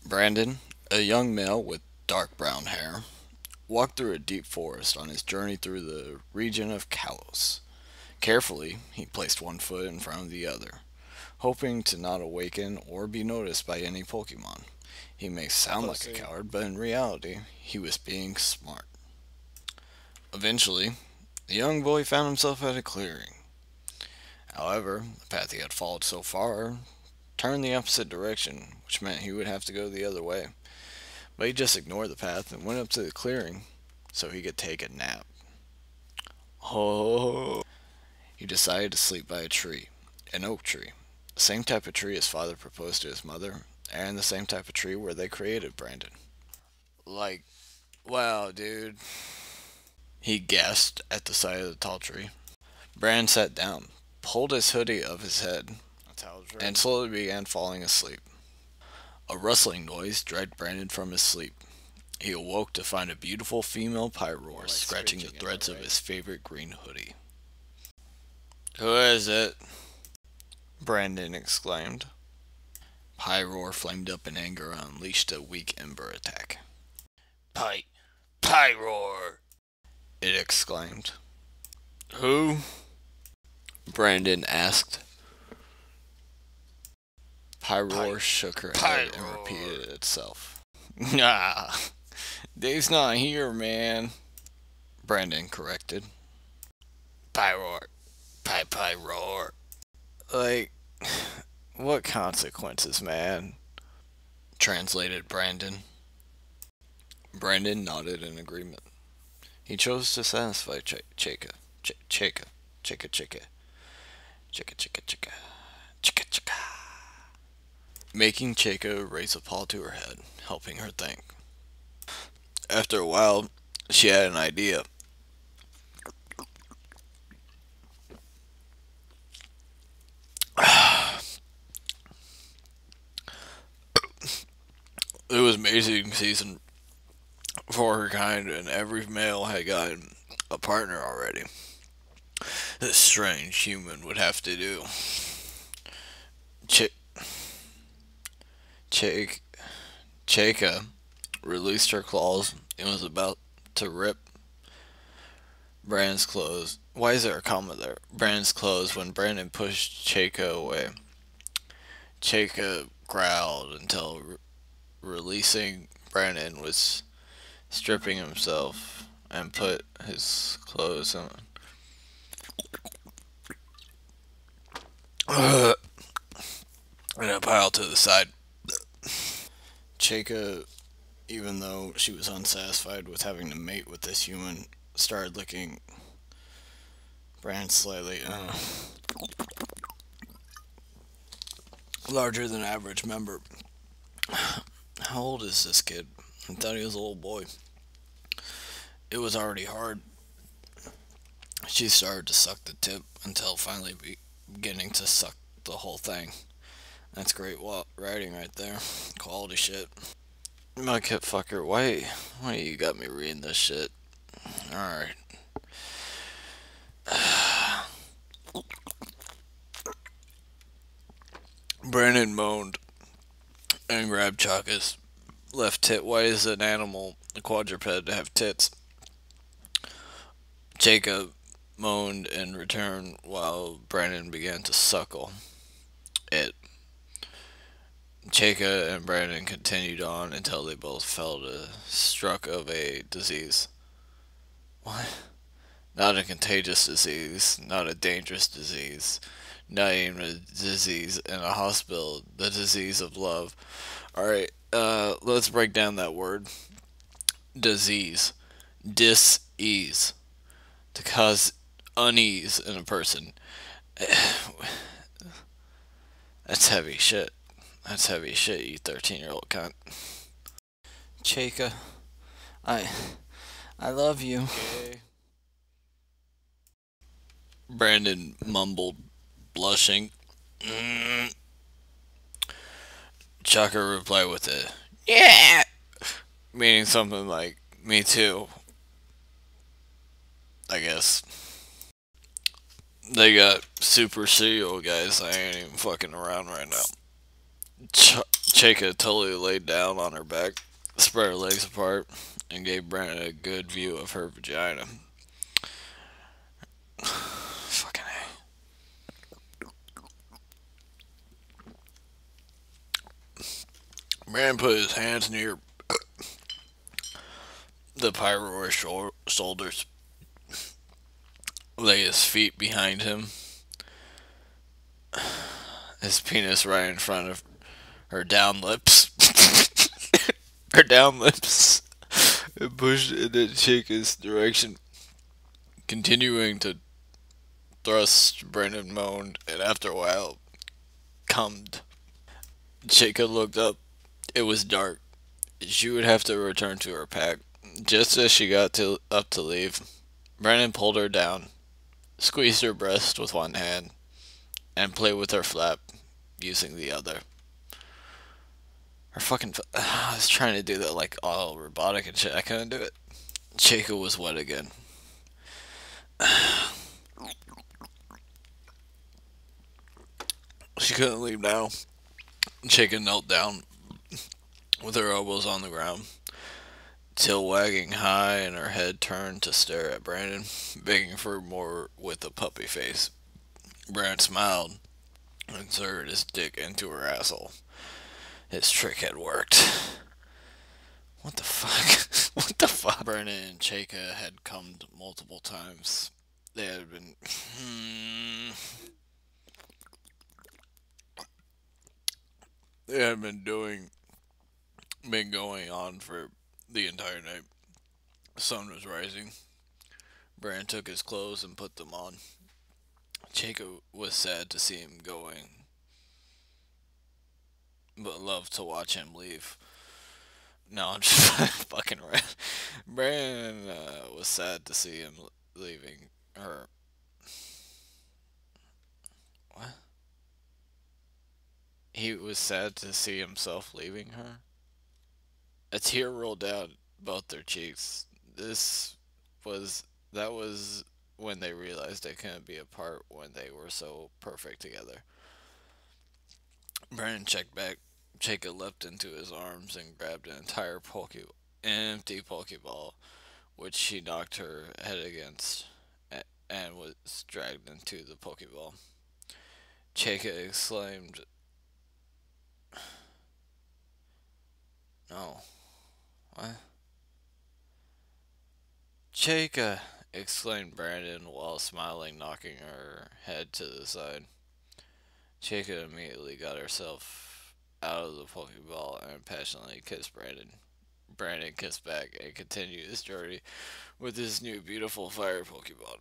Brandon, a young male with dark brown hair, walked through a deep forest on his journey through the region of Kalos. Carefully, he placed one foot in front of the other, hoping to not awaken or be noticed by any Pokemon. He may sound like a Pussy. coward, but in reality, he was being smart. Eventually, the young boy found himself at a clearing. However, the path he had followed so far turned the opposite direction, which meant he would have to go the other way. But he just ignored the path and went up to the clearing so he could take a nap. Oh, he decided to sleep by a tree, an oak tree, the same type of tree his father proposed to his mother, and the same type of tree where they created Brandon. Like, wow, dude, he gasped at the sight of the tall tree. Brandon sat down, pulled his hoodie of his head, That's how it's and written. slowly began falling asleep. A rustling noise dragged Brandon from his sleep. He awoke to find a beautiful female More pyroar like scratching the screeching, am I threads of right? his favorite green hoodie. Who is it? Brandon exclaimed. Pyroar flamed up in anger and unleashed a weak ember attack. Pyroar! It exclaimed. Who? Brandon asked. Pyroar shook her head and Pyroar. repeated itself. Nah, Dave's not here, man. Brandon corrected. Pyroar. Pyroar. Like, what consequences, man? Translated Brandon. Brandon nodded in agreement. He chose to satisfy Cheka. Cheka. Cheka. Cheka. Cheka. Cheka. Cheka. Cheka. Cheka. Making Cheka raise a paw to her head, helping her think. After a while, she had an idea. It was mating season for her kind, and every male had gotten a partner already. This strange human would have to do. Ch- Ch- Cheka released her claws and was about to rip Brandon's clothes. Why is there a comma there? Brandon's clothes when Brandon pushed Cheka away. Cheka growled until releasing Brandon was stripping himself and put his clothes on. In a pile to the side. Cheka, even though she was unsatisfied with having to mate with this human, started licking Brand slightly larger than average member. How old is this kid? I thought he was a little boy. It was already hard. She started to suck the tip until finally beginning to suck the whole thing. That's great writing right there. Quality shit. My kid fucker, why you got me reading this shit? Alright. Brandon moaned and grabbed Chaka's left tit. Why is an animal, a quadruped, to have tits? Jacob moaned in return while Brandon began to suckle it. Chaka and Brandon continued on until they both felt a struck of a disease. What? Not a contagious disease, not a dangerous disease, not even a disease in a hospital, the disease of love. Alright, let's break down that word. Disease. Dis-ease. To cause unease in a person. That's heavy shit. That's heavy shit, you 13-year-old cunt. Chaka, I I love you. Okay. Brandon mumbled, blushing. Mm. Chaka replied with a yeah, meaning something like me too. I guess they got super cereal guys. I ain't even fucking around right now. Chaka totally laid down on her back, spread her legs apart, and gave Brandon a good view of her vagina. Fucking A. Brandon put his hands near the pyro's shoulders, lay his feet behind him, his penis right in front of her down lips. Her down lips. And pushed in the Chika's direction, continuing to thrust. Brandon moaned, and after a while, cummed. Chika looked up. It was dark. She would have to return to her pack. Just as she got up to leave, Brandon pulled her down, squeezed her breast with one hand, and played with her flap using the other. Her fucking. I was trying to do that like all robotic and shit. I couldn't do it. Chika was wet again. She couldn't leave now. Chika knelt down with her elbows on the ground, tail wagging high and her head turned to stare at Brandon, begging for more with a puppy face. Brandon smiled and inserted his dick into her asshole. His trick had worked. What the fuck? What the fuck? Brandon and Chaka had come multiple times. They had been. They had been going on for the entire night. The sun was rising. Brandon took his clothes and put them on. Chaka was sad to see him going, but loved to watch him leave. No, I'm just fucking right. Brandon was sad to see him leaving her. What? He was sad to see himself leaving her. A tear rolled down both their cheeks. This was that was when they realized they couldn't be apart when they were so perfect together. Brandon checked back. Jacob leapt into his arms and grabbed an empty pokeball, which she knocked her head against, and was dragged into the pokeball. Jacob exclaimed, "No, what?" Jacob exclaimed Brandon while smiling, knocking her head to the side. Jacob immediately got herself out of the Pokeball and passionately kissed Brandon. Brandon kissed back and continued his journey with his new beautiful fire Pokeball.